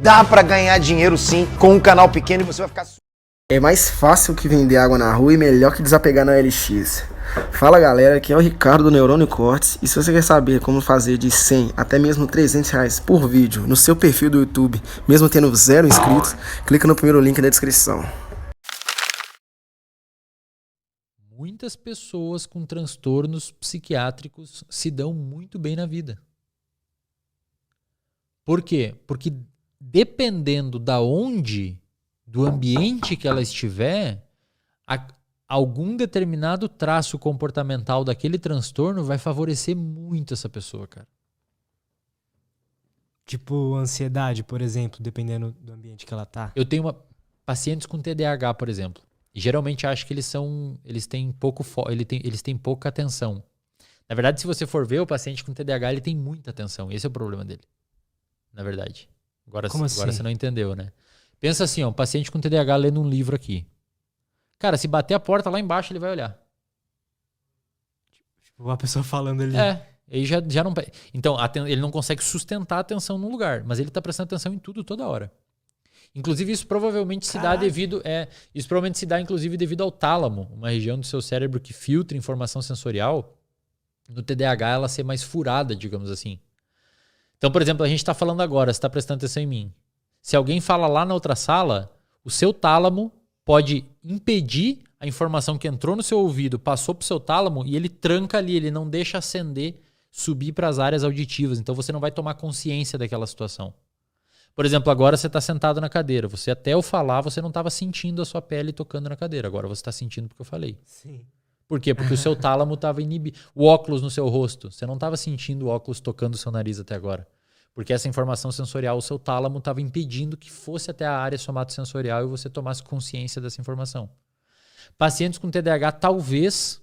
Dá pra ganhar dinheiro sim com um canal pequeno e você vai ficar... É mais fácil que vender água na rua e melhor que desapegar na OLX. Fala galera, aqui é o Ricardo do Neurônio Cortes e se você quer saber como fazer de 100 até mesmo 300 reais por vídeo no seu perfil do YouTube, mesmo tendo 0 inscritos, clica no primeiro link da descrição. Muitas pessoas com transtornos psiquiátricos se dão muito bem na vida. Por quê? Porque dependendo da onde, do ambiente que ela estiver, algum determinado traço comportamental daquele transtorno vai favorecer muito essa pessoa, cara. Tipo ansiedade, por exemplo, dependendo do ambiente que ela tá. Eu tenho pacientes com TDAH, por exemplo. E geralmente acho que eles têm pouca atenção. Na verdade, se você for ver, o paciente com TDAH ele tem muita atenção. Esse é o problema dele. Na verdade. Agora você não entendeu, né? Pensa assim, ó, um paciente com TDAH lendo um livro aqui. Cara, se bater a porta lá embaixo, ele vai olhar. Tipo, uma pessoa falando ali. Aí já não... Então, ele não consegue sustentar a atenção num lugar, mas ele tá prestando atenção em tudo toda hora. Inclusive, isso provavelmente se dá inclusive devido ao tálamo, uma região do seu cérebro que filtra informação sensorial. No TDAH, ela ser mais furada, digamos assim. Então, por exemplo, a gente está falando agora, você está prestando atenção em mim. Se alguém fala lá na outra sala, o seu tálamo pode impedir a informação que entrou no seu ouvido, passou para o seu tálamo e ele tranca ali, ele não deixa acender, subir para as áreas auditivas. Então, você não vai tomar consciência daquela situação. Por exemplo, agora você está sentado na cadeira. Você até eu falar, você não estava sentindo a sua pele tocando na cadeira. Agora você está sentindo porque eu falei. Sim. Por quê? Porque o seu tálamo estava inibido. O óculos no seu rosto. Você não estava sentindo o óculos tocando o seu nariz até agora. Porque essa informação sensorial, o seu tálamo estava impedindo que fosse até a área somatosensorial e você tomasse consciência dessa informação. Pacientes com TDAH talvez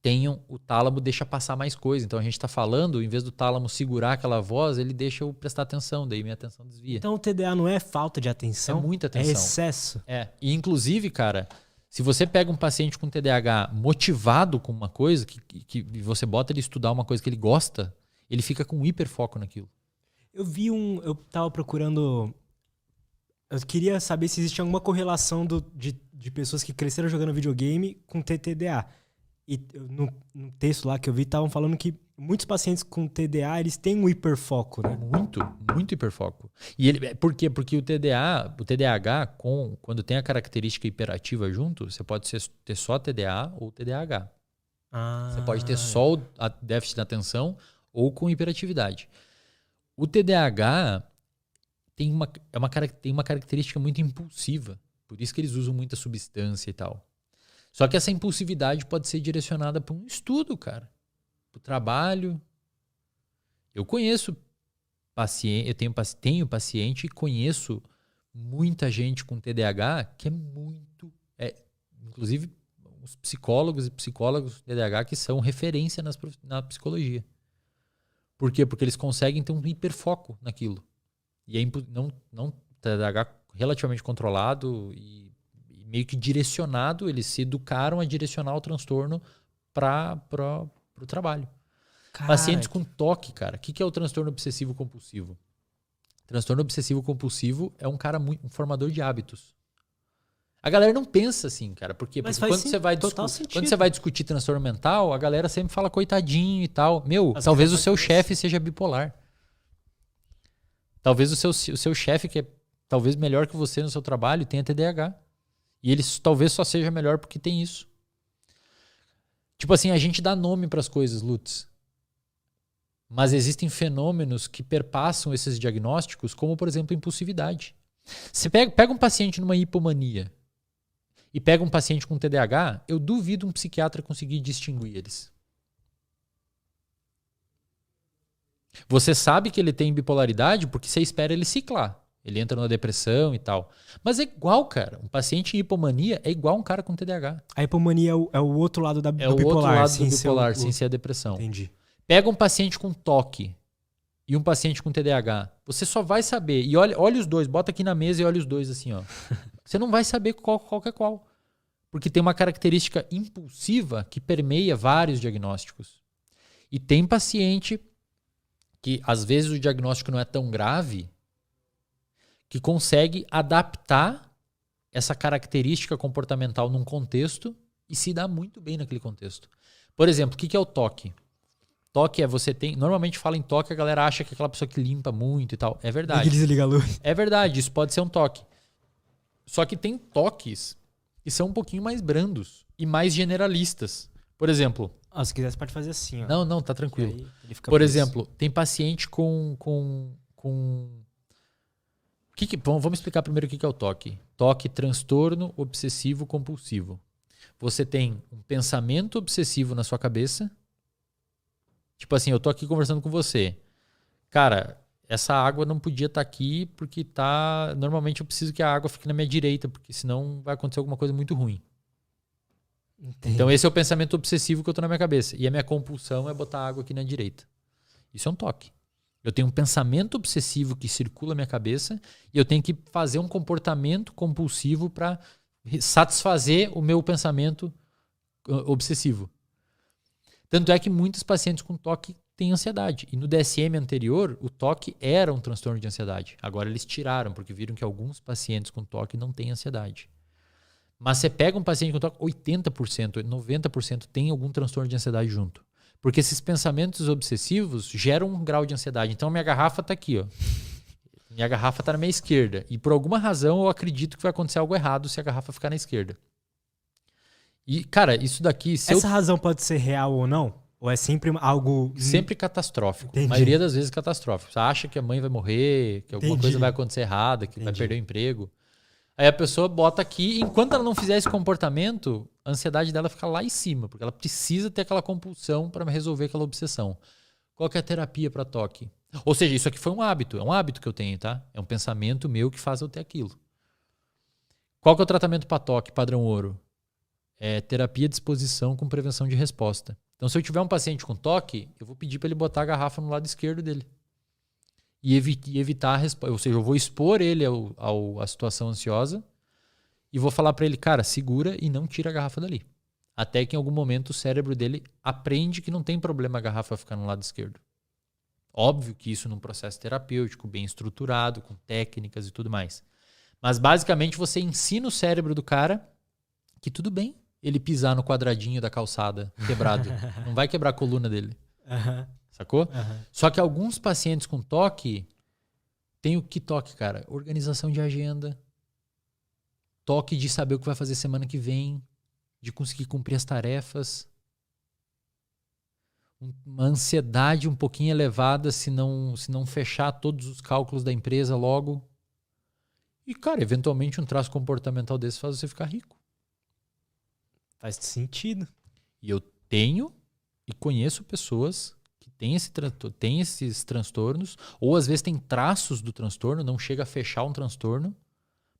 tenham, o tálamo deixa passar mais coisa. Então a gente está falando, em vez do tálamo segurar aquela voz, ele deixa eu prestar atenção, daí minha atenção desvia. Então o TDA não é falta de atenção? É muita atenção. É excesso. E inclusive, cara, se você pega um paciente com TDAH motivado com uma coisa, que você bota ele estudar uma coisa que ele gosta, ele fica com hiperfoco naquilo. Eu tava procurando... Eu queria saber se existe alguma correlação de pessoas que cresceram jogando videogame com TDA. E no texto lá que eu vi, estavam falando que muitos pacientes com TDA, eles têm um hiperfoco, né? Muito hiperfoco. E por quê? Porque o TDAH, quando tem a característica hiperativa junto, você pode ter só TDA ou TDAH. Você pode ter só a déficit de atenção ou com hiperatividade. O TDAH tem uma característica muito impulsiva. Por isso que eles usam muita substância e tal. Só que essa impulsividade pode ser direcionada para um estudo, cara. Para o trabalho. Eu conheço paciente, tenho paciente e conheço muita gente com TDAH que é muito... inclusive, os psicólogos e psicólogos TDAH que são referência na psicologia. Por quê? Porque eles conseguem ter um hiperfoco naquilo. E não TDAH relativamente controlado e meio que direcionado, eles se educaram a direcionar o transtorno para o trabalho. Caraca. Pacientes com toque, cara. O que é o transtorno obsessivo compulsivo? Transtorno obsessivo compulsivo é um cara um formador de hábitos. A galera não pensa assim, cara. Por quê? Porque quando você vai discutir transtorno mental, a galera sempre fala coitadinho e tal. Talvez o seu chefe seja bipolar. Talvez o seu chefe, que é talvez melhor que você no seu trabalho, tenha TDAH. E ele talvez só seja melhor porque tem isso. Tipo assim, a gente dá nome para as coisas, Lutz. Mas existem fenômenos que perpassam esses diagnósticos, como, por exemplo, impulsividade. Você pega um paciente numa hipomania e pega um paciente com TDAH, eu duvido um psiquiatra conseguir distinguir eles. Você sabe que ele tem bipolaridade porque você espera ele ciclar. Ele entra numa depressão e tal. Mas é igual, cara. Um paciente em hipomania é igual um cara com TDAH. A hipomania é o outro lado do bipolar. É o outro lado do bipolar, sem ser a depressão. Entendi. Pega um paciente com toque e um paciente com TDAH. Você só vai saber. E olha os dois. Bota aqui na mesa e olha os dois assim, ó. Você não vai saber qual que é qual. Porque tem uma característica impulsiva que permeia vários diagnósticos. E tem paciente que, às vezes, o diagnóstico não é tão grave, que consegue adaptar essa característica comportamental num contexto e se dá muito bem naquele contexto. Por exemplo, o que é o toque? Toque é você tem... Normalmente fala em toque, a galera acha que é aquela pessoa que limpa muito e tal. É verdade. Desliga a luz. É verdade, isso pode ser um toque. Só que tem toques que são um pouquinho mais brandos e mais generalistas. Por exemplo... Se quiser você pode fazer assim. Ó. Não, tá tranquilo. Por Por exemplo, tem paciente com vamos explicar primeiro o que é o toque. Toque, transtorno obsessivo compulsivo. Você tem um pensamento obsessivo na sua cabeça. Tipo assim, eu tô aqui conversando com você. Cara, essa água não podia estar aqui porque tá... Normalmente eu preciso que a água fique na minha direita, porque senão vai acontecer alguma coisa muito ruim. Entendi. Então esse é o pensamento obsessivo que eu tô na minha cabeça. E a minha compulsão é botar a água aqui na direita. Isso é um toque. Eu tenho um pensamento obsessivo que circula na minha cabeça e eu tenho que fazer um comportamento compulsivo para satisfazer o meu pensamento obsessivo. Tanto é que muitos pacientes com toque têm ansiedade. E no DSM anterior, o toque era um transtorno de ansiedade. Agora eles tiraram, porque viram que alguns pacientes com toque não têm ansiedade. Mas você pega um paciente com toque, 80%, 90% tem algum transtorno de ansiedade junto. Porque esses pensamentos obsessivos geram um grau de ansiedade. Então, minha garrafa está aqui, ó. Minha garrafa está na minha esquerda. E por alguma razão eu acredito que vai acontecer algo errado se a garrafa ficar na esquerda. E, cara, isso daqui... Essa razão pode ser real ou não? Ou é sempre algo... Sempre catastrófico. Entendi. A maioria das vezes catastrófico. Você acha que a mãe vai morrer, que alguma Entendi. coisa vai acontecer errada, que vai perder o emprego. Aí a pessoa bota aqui, e enquanto ela não fizer esse comportamento, a ansiedade dela fica lá em cima, porque ela precisa ter aquela compulsão para resolver aquela obsessão. Qual que é a terapia para toque? Ou seja, isso aqui foi um hábito, é um hábito que eu tenho, tá? É um pensamento meu que faz eu ter aquilo. Qual que é o tratamento para toque, padrão ouro? É terapia de exposição com prevenção de resposta. Então, se eu tiver um paciente com toque, eu vou pedir para ele botar a garrafa no lado esquerdo dele. E evitar a resposta. Ou seja, eu vou expor ele à situação ansiosa e vou falar para ele, cara, segura e não tira a garrafa dali. Até que em algum momento o cérebro dele aprende que não tem problema a garrafa ficar no lado esquerdo. Óbvio que isso num processo terapêutico, bem estruturado, com técnicas e tudo mais. Mas basicamente você ensina o cérebro do cara que tudo bem ele pisar no quadradinho da calçada quebrado. Não vai quebrar a coluna dele. Sacou? Só que alguns pacientes com toque tem o que toque, cara? Organização de agenda. Toque de saber o que vai fazer semana que vem. De conseguir cumprir as tarefas. Uma ansiedade um pouquinho elevada se não fechar todos os cálculos da empresa logo. E, cara, eventualmente um traço comportamental desse faz você ficar rico. Faz sentido. E eu tenho e conheço pessoas que têm esses transtornos, ou às vezes tem traços do transtorno, não chega a fechar um transtorno,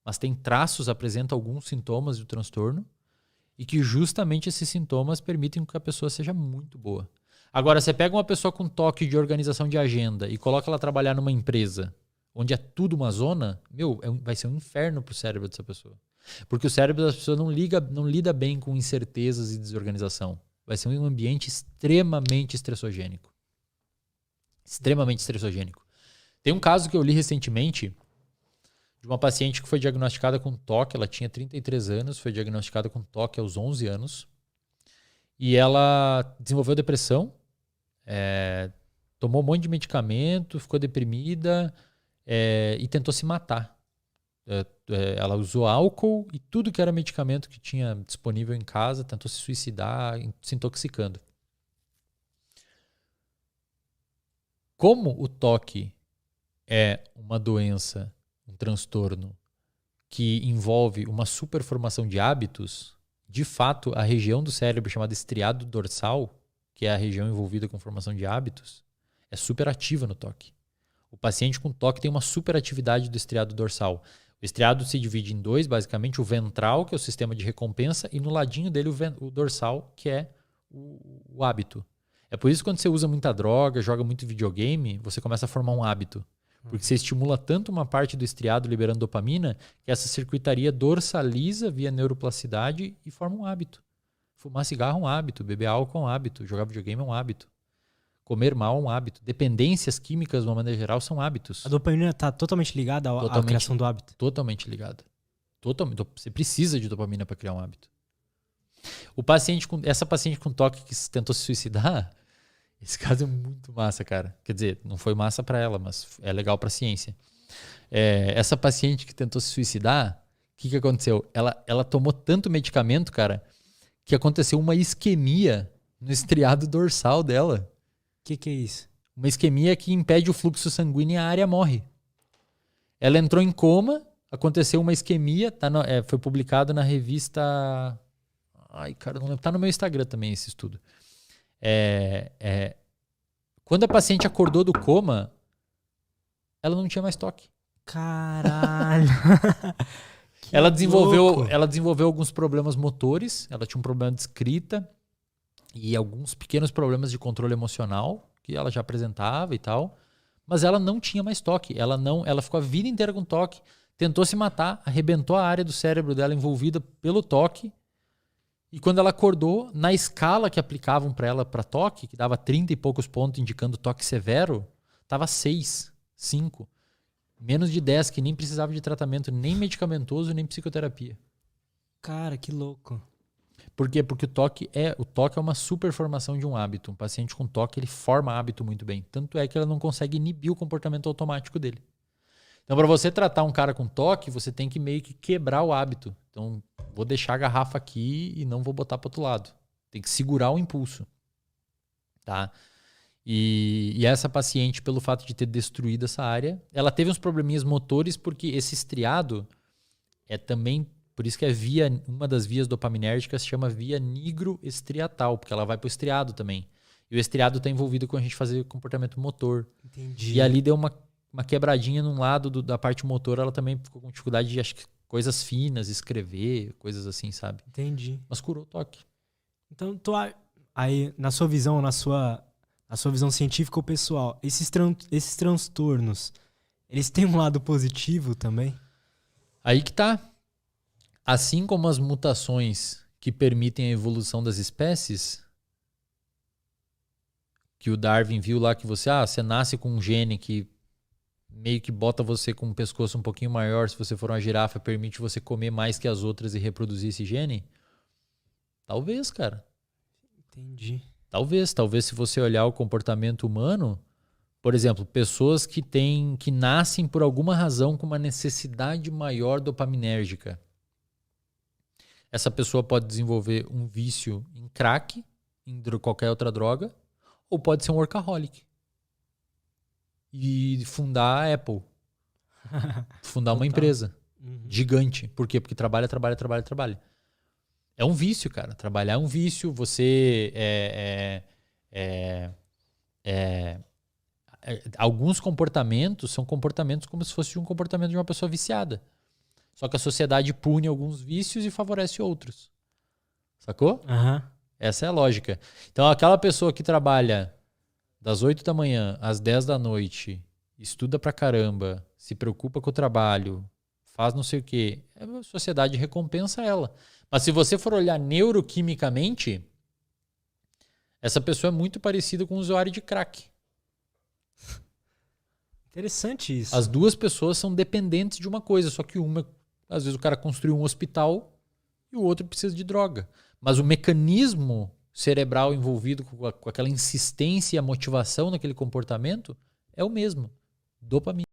mas tem traços, apresenta alguns sintomas do transtorno, e que justamente esses sintomas permitem que a pessoa seja muito boa. Agora, você pega uma pessoa com toque de organização de agenda e coloca ela trabalhar numa empresa onde é tudo uma zona, vai ser um inferno pro cérebro dessa pessoa. Porque o cérebro das pessoas não lida bem com incertezas e desorganização. Vai ser um ambiente extremamente estressogênico. Extremamente estressogênico. Tem um caso que eu li recentemente de uma paciente que foi diagnosticada com toque. Ela tinha 33 anos, foi diagnosticada com toque aos 11 anos. E ela desenvolveu depressão, tomou um monte de medicamento, ficou deprimida e tentou se matar. Ela usou álcool e tudo que era medicamento que tinha disponível em casa, tentou se suicidar, se intoxicando. Como o toque é uma doença, um transtorno que envolve uma superformação de hábitos, de fato, a região do cérebro chamada estriado dorsal, que é a região envolvida com formação de hábitos, é superativa no toque. O paciente com toque tem uma superatividade do estriado dorsal. O estriado se divide em dois, basicamente, o ventral, que é o sistema de recompensa, e no ladinho dele o dorsal, que é o hábito. É por isso que quando você usa muita droga, joga muito videogame, você começa a formar um hábito. Porque você estimula tanto uma parte do estriado liberando dopamina, que essa circuitaria dorsaliza via neuroplasticidade e forma um hábito. Fumar cigarro é um hábito, beber álcool é um hábito, jogar videogame é um hábito. Comer mal é um hábito. Dependências químicas, de uma maneira geral, são hábitos. A dopamina tá totalmente ligada à criação do hábito. Totalmente ligada. Você precisa de dopamina para criar um hábito. Essa paciente com toque que tentou se suicidar, esse caso é muito massa, cara. Quer dizer, não foi massa para ela, mas é legal para a ciência. Essa paciente que tentou se suicidar, o que aconteceu? Ela tomou tanto medicamento, cara, que aconteceu uma isquemia no estriado dorsal dela. O que é isso? Uma isquemia que impede o fluxo sanguíneo e a área morre. Ela entrou em coma, aconteceu uma isquemia, foi publicado na revista... Ai, cara, não lembro. Tá no meu Instagram também esse estudo. Quando a paciente acordou do coma, ela não tinha mais toque. Caralho! Ela desenvolveu alguns problemas motores, ela tinha um problema de escrita e alguns pequenos problemas de controle emocional que ela já apresentava e tal, mas ela não tinha mais toque. Ela ficou a vida inteira com toque, tentou se matar, arrebentou a área do cérebro dela envolvida pelo toque. E quando ela acordou, na escala que aplicavam para ela para toque, que dava 30 e poucos pontos indicando toque severo, tava 6, 5. Menos de 10, que nem precisava de tratamento nem medicamentoso, nem psicoterapia. Cara, que louco. Por quê? Porque o toque é uma superformação de um hábito. Um paciente com toque, ele forma hábito muito bem. Tanto é que ela não consegue inibir o comportamento automático dele. Então, para você tratar um cara com toque, você tem que meio que quebrar o hábito. Então, vou deixar a garrafa aqui e não vou botar para outro lado. Tem que segurar o impulso. Tá? E essa paciente, pelo fato de ter destruído essa área, ela teve uns probleminhas motores porque esse estriado é também, por isso que uma das vias dopaminérgicas se chama via nigroestriatal, porque ela vai para o estriado também. E o estriado está envolvido com a gente fazer comportamento motor. Entendi. E ali deu uma quebradinha num lado da parte motor, ela também ficou com dificuldade de, acho que, coisas finas, escrever, coisas assim, sabe? Entendi. Mas curou o toque. Então, aí, na sua visão, na sua visão científica ou pessoal, esses transtornos, eles têm um lado positivo também? Aí que tá. Assim como as mutações que permitem a evolução das espécies, que o Darwin viu lá que você nasce com um gene que meio que bota você com um pescoço um pouquinho maior, se você for uma girafa, permite você comer mais que as outras e reproduzir esse gene? Talvez, cara. Entendi. Talvez se você olhar o comportamento humano, por exemplo, pessoas que nascem por alguma razão com uma necessidade maior dopaminérgica. Essa pessoa pode desenvolver um vício em crack, em qualquer outra droga, ou pode ser um workaholic. E fundar a Apple. Fundar uma empresa gigante. Por quê? Porque trabalha. É um vício, cara. Trabalhar é um vício. Você alguns comportamentos são comportamentos como se fosse um comportamento de uma pessoa viciada. Só que a sociedade pune alguns vícios e favorece outros. Sacou? Uhum. Essa é a lógica. Então, aquela pessoa que trabalha das 8 da manhã às 10 da noite, estuda pra caramba, se preocupa com o trabalho, faz não sei o quê, a sociedade recompensa ela. Mas se você for olhar neuroquimicamente, essa pessoa é muito parecida com um usuário de crack. Interessante isso. As duas pessoas são dependentes de uma coisa, só que uma, às vezes o cara construiu um hospital e o outro precisa de droga. Mas o mecanismo cerebral envolvido com aquela insistência e a motivação naquele comportamento é o mesmo. Dopamina.